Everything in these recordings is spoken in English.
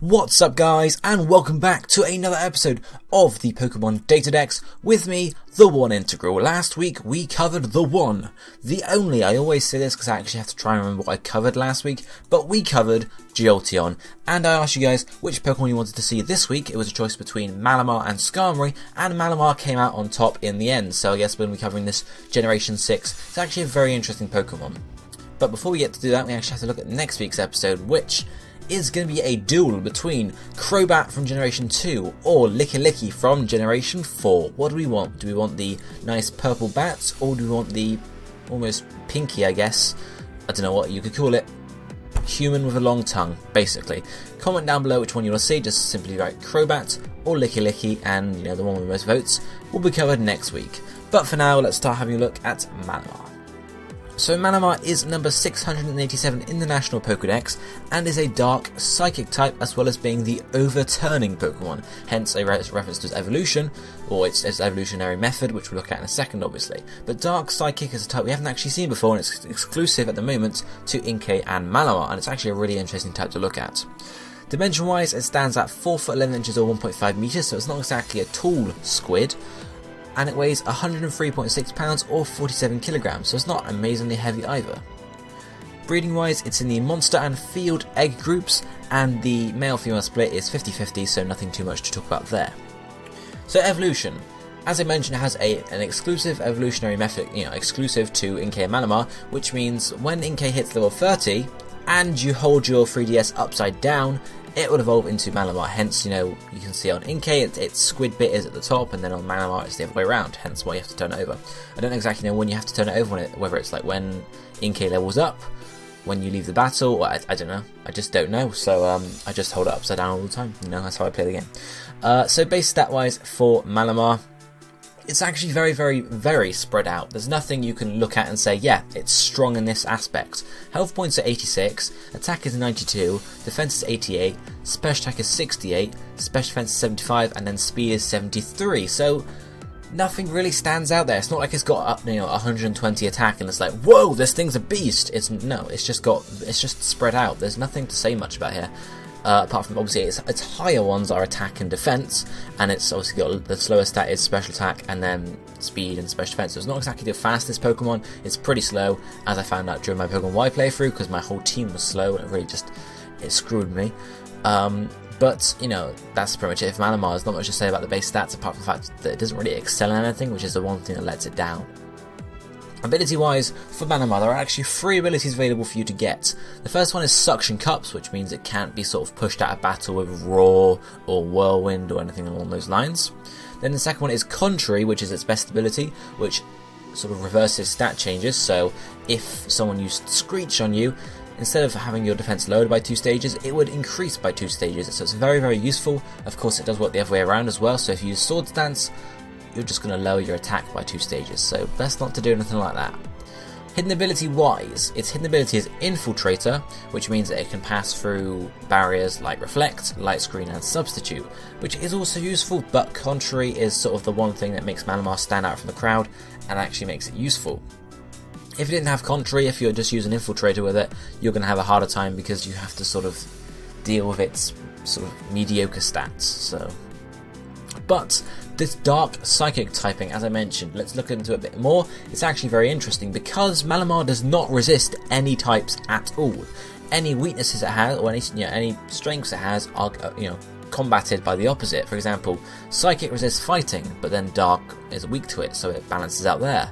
What's up guys, and welcome back to another episode of the Pokémon DataDex with me, TheOneIntegral. Last week we covered the one, the only, I always say this because I actually have to try and remember what I covered last week, but we covered Jolteon, and I asked you guys which Pokemon you wanted to see this week. It was a choice between Malamar and Skarmory, and Malamar came out on top in the end, so I guess we're going to be covering this Generation 6. It's actually a very interesting Pokemon. But before we get to do that, we actually have to look at next week's episode, which is going to be a duel between Crobat from Generation 2 or Licky from Generation 4. What do we want? Do we want the nice purple bats, or do we want the almost pinky, I guess, I don't know what you could call it, human with a long tongue, basically. Comment down below which one you want to see. Just simply write Crobat or Licky, and you know, the one with the most votes will be covered next week. But for now, let's start having a look at Malamar. So Malamar is number 687 in the National Pokédex and is a Dark Psychic type, as well as being the overturning Pokemon, hence a reference to its evolution, or its evolutionary method, which we'll look at in a second obviously. But Dark Psychic is a type we haven't actually seen before, and it's exclusive at the moment to Inkay and Malamar, and it's actually a really interesting type to look at. Dimension wise, it stands at 4 foot 11 inches or 1.5 meters, so it's not exactly a tall squid. And it weighs 103.6 pounds or 47 kilograms, so it's not amazingly heavy either. Breeding wise, it's in the monster and field egg groups, and the male-female split is 50-50, so nothing too much to talk about there. So evolution, as I mentioned, it has an exclusive evolutionary method, exclusive to Inkay and Malamar, which means when Inkay hits level 30 and you hold your 3DS upside down, it will evolve into Malamar. Hence, you can see on Inkay its squid bit is at the top, and then on Malamar it's the other way around, hence why you have to turn it over. I don't exactly know when you have to turn it over, whether it's like when Inkay levels up, when you leave the battle, or I don't know. I just don't know, so I just hold it upside down all the time. That's how I play the game. So base stat wise for Malamar, it's actually very, very, very spread out. There's nothing you can look at and say, yeah, it's strong in this aspect. Health points are 86, attack is 92, defense is 88, special attack is 68, special defense is 75, and then speed is 73. So nothing really stands out there. It's not like it's got 120 attack and it's like, whoa, this thing's a beast. It's just spread out. There's nothing to say much about here. Apart from obviously its higher ones are attack and defense, and it's obviously got the slowest stat is special attack, and then speed and special defense. So it's not exactly the fastest Pokemon. It's pretty slow, as I found out during my Pokemon Y playthrough, because my whole team was slow and it screwed me. But that's pretty much it for Malamar. There's not much to say about the base stats, apart from the fact that it doesn't really excel in anything, which is the one thing that lets it down. Ability wise, for Malamar, there are actually 3 abilities available for you to get. The first one is Suction Cups, which means it can't be sort of pushed out of battle with Roar or Whirlwind or anything along those lines. Then the second one is Contrary, which is its best ability, which sort of reverses stat changes. So if someone used Screech on you, instead of having your defense lowered by 2 stages, it would increase by 2 stages. So it's very, very useful. Of course, it does work the other way around as well. So if you use Sword Stance, you're just going to lower your attack by 2 stages, so best not to do anything like that. Hidden ability wise, its hidden ability is Infiltrator, which means that it can pass through barriers like Reflect, Light Screen and Substitute, which is also useful, but Contrary is sort of the one thing that makes Malamar stand out from the crowd and actually makes it useful. If you didn't have Contrary, if you're just using Infiltrator with it, you're going to have a harder time because you have to sort of deal with its sort of mediocre stats. But this Dark Psychic typing, as I mentioned, let's look into it a bit more. It's actually very interesting because Malamar does not resist any types at all. Any weaknesses it has, or any strengths it has, are combated by the opposite. For example, Psychic resists fighting, but then Dark is weak to it, so it balances out there.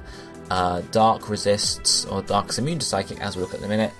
Dark resists, or Dark is immune to Psychic, as we'll look at in a minute.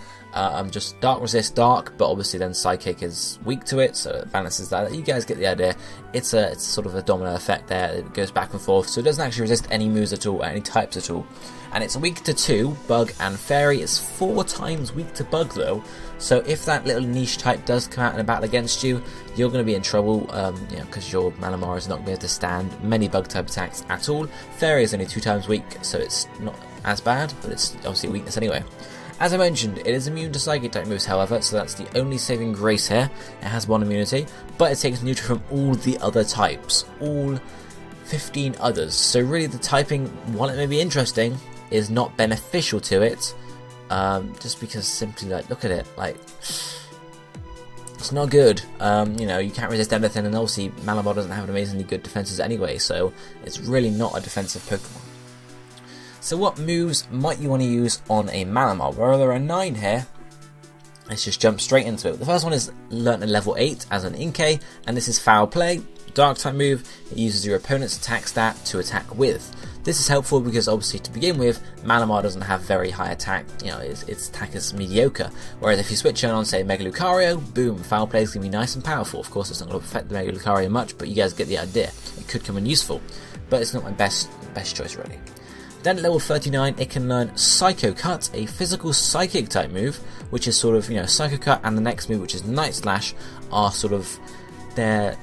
Just Dark resists Dark, but obviously then Psychic is weak to it, so it balances that. You guys get the idea. It's sort of a domino effect there. It goes back and forth, so it doesn't actually resist any moves at all, any types at all. And it's weak to 2, Bug and Fairy. It's 4 times weak to Bug though, so if that little niche type does come out in a battle against you, you're going to be in trouble, because your Malamar is not going to be able to stand many Bug type attacks at all. Fairy is only 2 times weak, so it's not as bad, but it's obviously a weakness anyway. As I mentioned, it is immune to Psychic type moves, however, so that's the only saving grace here. It has 1 immunity, but it takes neutral from all the other types, all 15 others. So really the typing, while it may be interesting, is not beneficial to it, just because simply, like, look at it, like, It's not good. You know, you can't resist everything, and obviously Malamar doesn't have amazingly good defenses anyway, so it's really not a defensive Pokemon. So what moves might you want to use on a Malamar? Well, there are 9 here. Let's just jump straight into it. The first one is learnt at level 8 as an Inkay, and this is Foul Play. Dark type move. It uses your opponent's attack stat to attack with. This is helpful because obviously to begin with, Malamar doesn't have very high attack, you know, its attack is mediocre. Whereas if you switch on say Mega Lucario, boom, Foul Play is going to be nice and powerful. Of course it's not going to affect the Mega Lucario much, but you guys get the idea. It could come in useful, but it's not my best choice really. Then at level 39 it can learn Psycho Cut, a physical psychic type move, which is sort of, you know, Psycho Cut and the next move which is Night Slash are sort of they're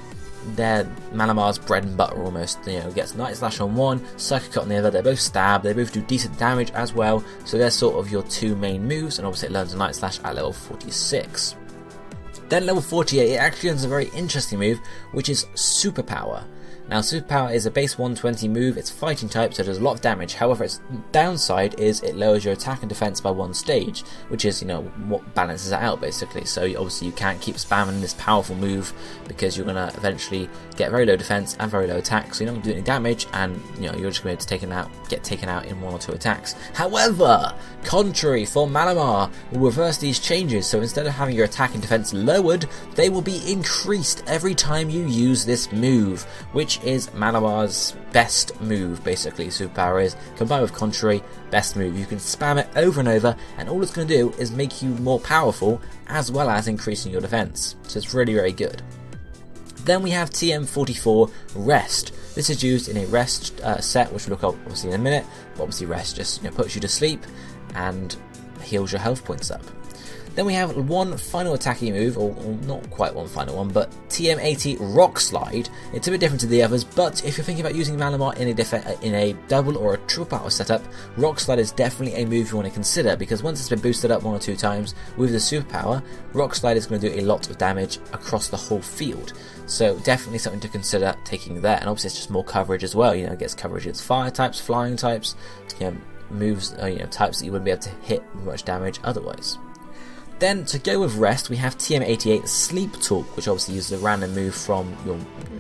Malamar's bread and butter almost. You know, gets Night Slash on one, Psycho Cut on the other. They both stab, they both do decent damage as well, so they're sort of your 2 main moves, and obviously it learns a Night Slash at level 46. Then level 48 it actually learns a very interesting move, which is Superpower. Now Superpower is a base 120 move, it's fighting type so it does a lot of damage, however its downside is it lowers your attack and defense by 1 stage, which is, you know, what balances it out basically. So obviously you can't keep spamming this powerful move because you're going to eventually get very low defense and very low attack, so you're not going to do any damage, and you know, you're just going to get taken out in 1 or 2 attacks. However, contrary for Malamar, will reverse these changes, so instead of having your attack and defense lowered, they will be increased every time you use this move, which is Malamar's best move basically. Superpower is, combined with Contrary, best move. You can spam it over and over, and all it's going to do is make you more powerful as well as increasing your defense, so it's really very good. Then we have TM44 Rest. This is used in a rest set, which we'll look up obviously in a minute, but obviously rest just, you know, puts you to sleep and heals your health points up. Then we have one final attacking move, or not quite one final one, but TM80 Rock Slide. It's a bit different to the others, but if you're thinking about using Malamar in a double or a triple power setup, Rock Slide is definitely a move you want to consider, because once it's been boosted up 1 or 2 times with the superpower, Rock Slide is going to do a lot of damage across the whole field. So definitely something to consider taking there, and obviously it's just more coverage as well. You know, it gets coverage against fire types, flying types, you know, moves, you know, types that you wouldn't be able to hit with much damage otherwise. Then, to go with Rest, we have TM88 Sleep Talk, which obviously uses a random move from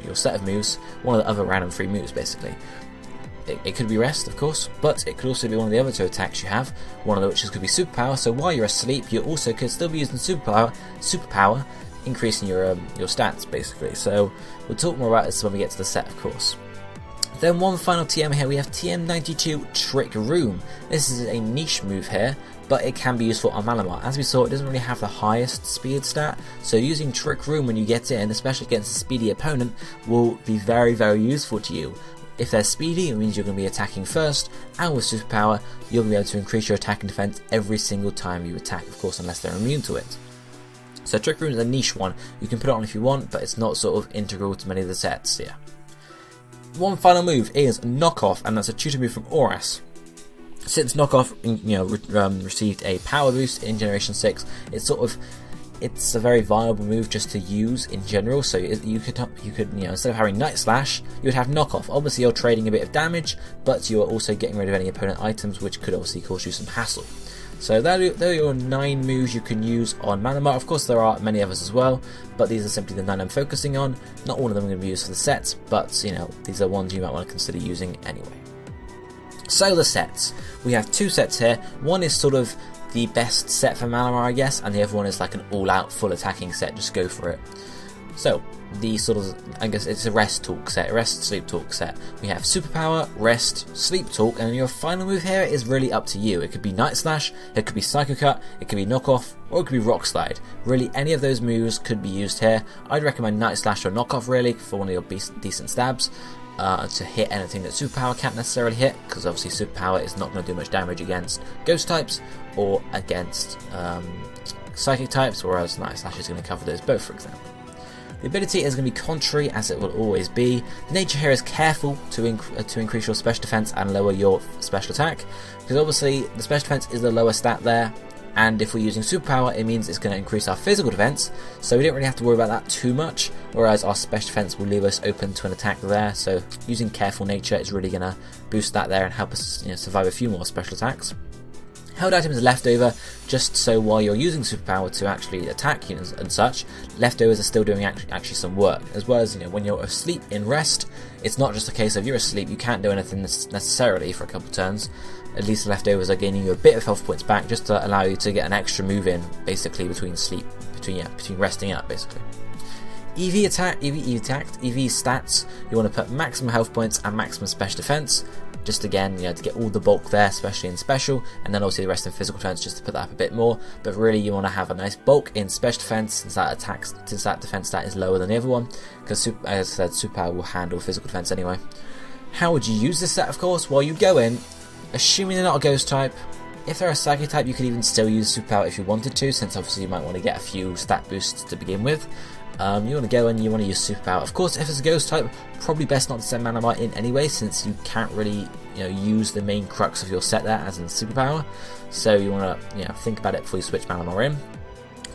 your set of moves, one of the other random 3 moves basically. It could be Rest, of course, but it could also be one of the other 2 attacks you have, one of which could be Superpower, so while you're asleep you also could still be using Superpower, increasing your stats basically. So we'll talk more about this when we get to the set, of course. Then one final TM here, we have TM92 Trick Room. This is a niche move here, but it can be useful on Malamar. As we saw, it doesn't really have the highest speed stat, so using Trick Room when you get in, especially against a speedy opponent, will be very, very useful to you. If they're speedy, it means you're going to be attacking first, and with Superpower, you're going to be able to increase your attack and defense every single time you attack, of course, unless they're immune to it. So Trick Room is a niche one. You can put it on if you want, but it's not sort of integral to many of the sets here. One final move is Knockoff, and that's a tutor move from Oras. Since Knockoff, you know, received a power boost in Generation 6, it's a very viable move just to use in general. So you could you know, instead of having Night Slash, you would have Knockoff. Obviously, you're trading a bit of damage, but you are also getting rid of any opponent items, which could obviously cause you some hassle. So there are your 9 moves you can use on Malamar. Of course, there are many others as well, but these are simply the 9 I'm focusing on. Not all of them are going to be used for the sets, but you know, these are ones you might want to consider using anyway. So the sets. We have 2 sets here. One is sort of the best set for Malamar, I guess, and the other one is like an all-out full attacking set. Just go for it. So the sort of, I guess it's a Rest Talk set, Rest Sleep Talk set. We have Superpower, Rest, Sleep Talk, and your final move here is really up to you. It could be Night Slash, it could be Psycho Cut, it could be Knockoff, or it could be Rock Slide. Really, any of those moves could be used here. I'd recommend Night Slash or Knockoff really for one of your decent stabs. To hit anything that Superpower can't necessarily hit, because obviously Superpower is not going to do much damage against Ghost types or against Psychic types, whereas Night Slash is going to cover those both, for example. The ability is going to be Contrary, as it will always be. The nature here is careful to increase your special defense and lower your special attack, because obviously the special defense is the lower stat there, and if we're using Superpower, it means it's going to increase our physical defense, so we don't really have to worry about that too much, whereas our special defense will leave us open to an attack there, so using Careful Nature is really going to boost that there and help us, you know, survive a few more special attacks. Held items are left over just so while you're using superpower to actually attack units and such, leftovers are still doing actually some work. As well as, when you're asleep in rest, it's not just a case of you're asleep, you can't do anything necessarily for a couple turns. At least the leftovers are gaining you a bit of health points back just to allow you to get an extra move in, basically between resting up, basically. EV stats, you want to put maximum health points and maximum special defense. Just again, to get all the bulk there, especially in special, and then obviously the rest in physical defense just to put that up a bit more. But really, you want to have a nice bulk in special defense since that defense stat is lower than the other one, because as I said, superpower will handle physical defense anyway. How would you use this set? Of course, well, you go in, assuming they're not a ghost type. If they're a psychic type, you could even still use superpower if you wanted to, since obviously you might want to get a few stat boosts to begin with. You want to go in, you want to use superpower. Of course, if it's a ghost type, probably best not to send Malamar in anyway, since you can't really use the main crux of your set there as in superpower. So you want to think about it before you switch Malamar in.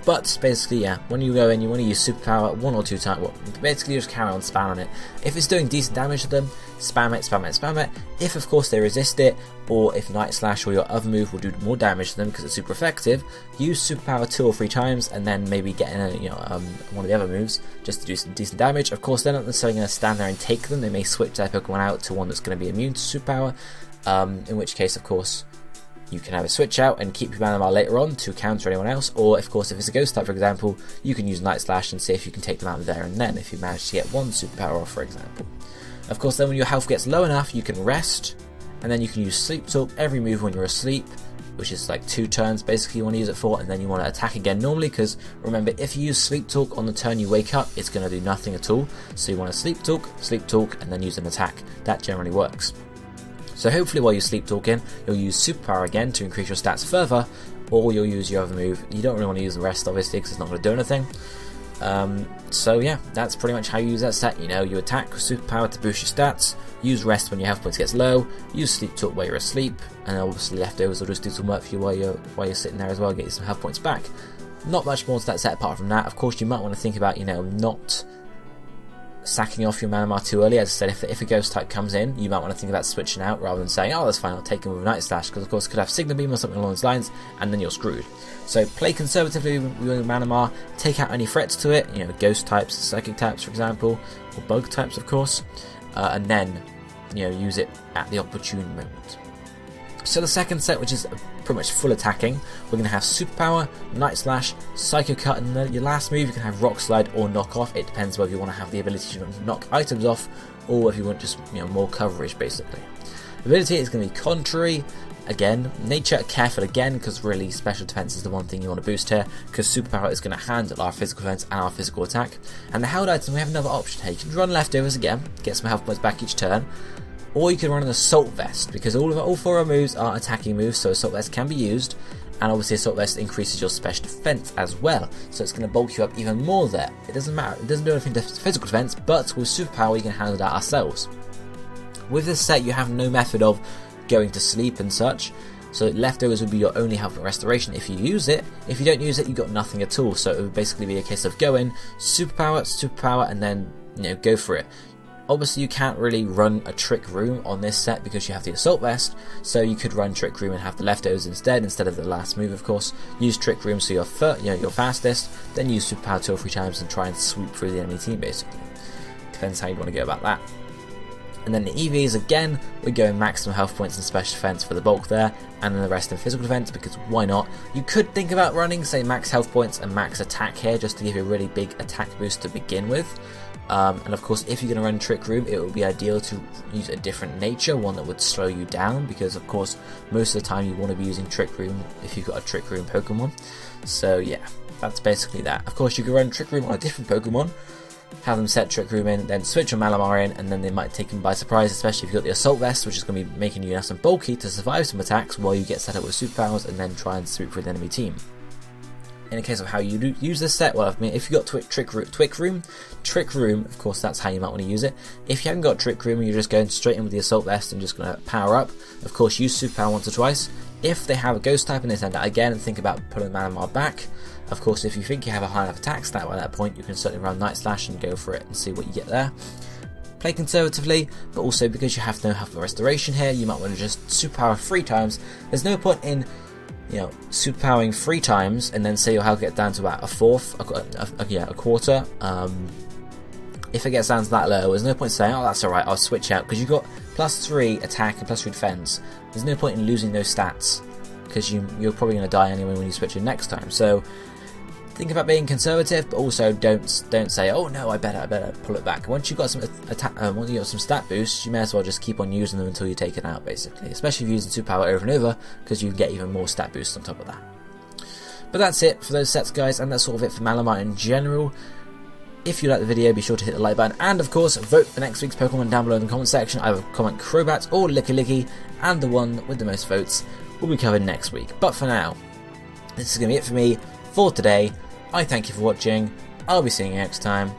But basically, when you go in, you want to use superpower 1 or 2 times. Well, basically, just carry on spamming it. If it's doing decent damage to them, spam it, spam it, spam it. If, of course, they resist it, or if Night Slash or your other move will do more damage to them because it's super effective, use superpower 2 or 3 times, and then maybe get in one of the other moves just to do some decent damage. Of course, they're not necessarily going to stand there and take them. They may switch their Pokemon out to one that's going to be immune to superpower. In which case, of course, you can have a switch out and keep your Malamar later on to counter anyone else, or of course if it's a ghost type, for example, you can use Night Slash and see if you can take them out there and then if you manage to get one superpower off, for example. Of course, then when your health gets low enough, you can rest, and then you can use Sleep Talk every move when you're asleep, which is like 2 turns basically you want to use it for, and then you want to attack again normally, because remember, if you use Sleep Talk on the turn you wake up, it's going to do nothing at all. So you want to Sleep Talk, and then use an attack. That generally works. So hopefully while you're sleep talking, you'll use superpower again to increase your stats further, or you'll use your other move. You don't really want to use the rest obviously because it's not going to do anything. So yeah, that's pretty much how you use that set. You attack with superpower to boost your stats, use rest when your health points gets low, use sleep talk while you're asleep, and obviously leftovers will just do some work for you while you're sitting there as well, get you some health points back. Not much more to that set apart from that. Of course, you might want to think about not sacking off your Malamar too early. As I said, if a ghost type comes in, you might want to think about switching out rather than saying, oh, that's fine, I'll take him with Night Slash, because of course it could have Signal Beam or something along those lines, and then you're screwed. So play conservatively with your Malamar, take out any threats to it, ghost types, psychic types for example, or bug types of course, and then use it at the opportune moment. So the second set, which is pretty much full attacking, we're going to have Superpower, Night Slash, Psycho Cut, and then your last move you can have Rock Slide or Knock Off. It depends whether you want to have the ability to knock items off, or if you want just more coverage basically. Ability is going to be Contrary. Again, Nature, careful again, because really special defense is the one thing you want to boost here, because superpower is going to handle our physical defense and our physical attack. And the held item, we have another option here. You can run leftovers again, get some health points back each turn, or you can run an Assault Vest, because all 4 of our moves are attacking moves, so Assault Vest can be used, and obviously Assault Vest increases your special defense as well, so it's going to bulk you up even more there. It doesn't matter, it doesn't do anything to physical defense, but with superpower you can handle that ourselves. With this set you have no method of going to sleep and such, so leftovers would be your only health and restoration if you use it. If you don't use it, you've got nothing at all, so it would basically be a case of going superpower, and then go for it. Obviously you can't really run a Trick Room on this set because you have the Assault Vest, so you could run Trick Room and have the leftovers instead of the last move of course. Use Trick Room so you're fastest, then use Superpower 2 or 3 times and try and sweep through the enemy team basically. Depends how you want to go about that. And then the EVs, again, we're going maximum health points and special defense for the bulk there, and then the rest in physical defense, because why not? You could think about running, say, max health points and max attack here, just to give you a really big attack boost to begin with. And of course, if you're going to run Trick Room, it would be ideal to use a different nature, one that would slow you down, because of course, most of the time you want to be using Trick Room if you've got a Trick Room Pokemon. So yeah, that's basically that. Of course, you can run Trick Room on a different Pokemon, have them set Trick Room in, then switch your Malamar in, and then they might take them by surprise, especially if you've got the Assault Vest, which is going to be making you nice and bulky to survive some attacks while you get set up with superpowers and then try and sweep through the enemy team. In the case of how you use this set, well, I mean, if you've got Trick Room, of course, that's how you might want to use it. If you haven't got Trick Room and you're just going straight in with the Assault Vest and just going to power up, of course, use Superpower once or twice. If they have a Ghost type and they send out again, think about pulling Malamar back. Of course, if you think you have a high enough attack stat by that point, you can certainly run Night Slash and go for it and see what you get there. Play conservatively, but also because you have no health and restoration here, you might want to just Superpower 3 times. There's no point in you know, superpowering 3 times, and then say your health gets down to about a quarter. If it gets down to that low, there's no point saying, oh, that's alright, I'll switch out, because you've got +3 attack and +3 defense. There's no point in losing those stats, because you're probably going to die anyway when you switch in next time. So think about being conservative, but also don't say, oh no, I better pull it back. Once you've got some once you got some stat boosts, you may as well just keep on using them until you take it out, basically. Especially if you're using superpower over and over, because you get even more stat boosts on top of that. But that's it for those sets, guys, and that's sort of it for Malamar in general. If you like the video, be sure to hit the like button, and of course, vote for next week's Pokemon down below in the comment section. Either comment Crobat or Licky Licky, and the one with the most votes will be covered next week. But for now, this is going to be it for me for today. I thank you for watching. I'll be seeing you next time.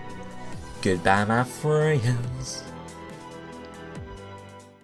Goodbye, my friends.